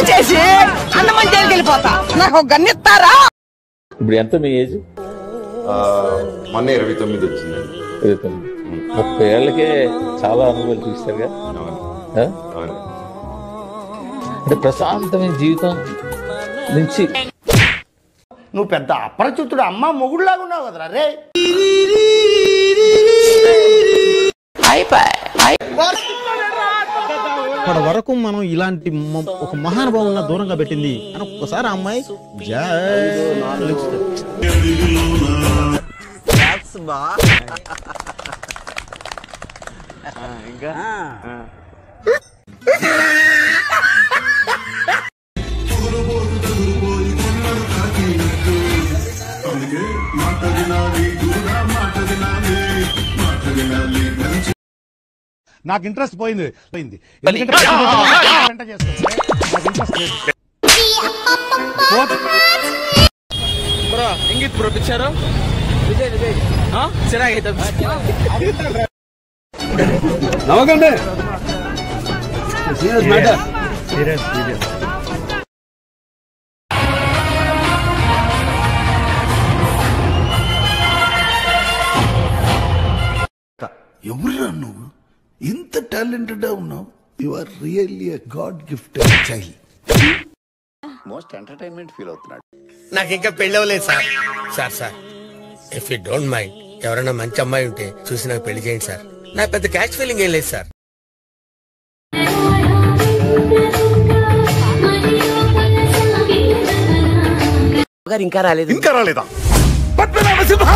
చేసి అన్నమంటే వెళ్ళిపోతా నాకు ఒక గన్నిస్తారా. ఇప్పుడు ఎంత మీ ఏజ్? మొన్న 29 వచ్చిందండి. 30 ఏళ్ళకే చాలా అనుభవాలు చూస్తారుగా. అంటే ప్రశాంతమైన జీవితం నుంచి నువ్వు పెద్ద అపరిచితుడు అమ్మ మొగుడులాగా ఉన్నావు కదరా రే. ఇప్పటి వరకు మనం ఇలాంటి ఒక మహానుభావున్న దూరంగా పెట్టింది అని ఒక్కసారి ఆ అమ్మాయి నాకు ఇంట్రెస్ట్ పోయింది. ఇంగిత్ బ్రో పిచ్చారు చిరాగైతే నవ్వకండి. ఎవరురా నువ్వు? ఇంత టాలెంటెడ్ ఉన్నావు. You are really a god gifted child. Most entertainment feel అవుతున్నాడు. నాకు ఇంకా పెళ్లి అవ్వలేదు sir. Sir sir if you don't mind ఎవరైనా మంచి అమ్మాయి ఉంటే చూసి నాకు పెళ్లి చేయండి సార్. నాకు పెద్ద క్యాష్ ఫీలింగ్ ఏం లేదు సార్. ఇంకా రాలేదు. ఇంకా రాలేదా? పద్మనాభ సింహ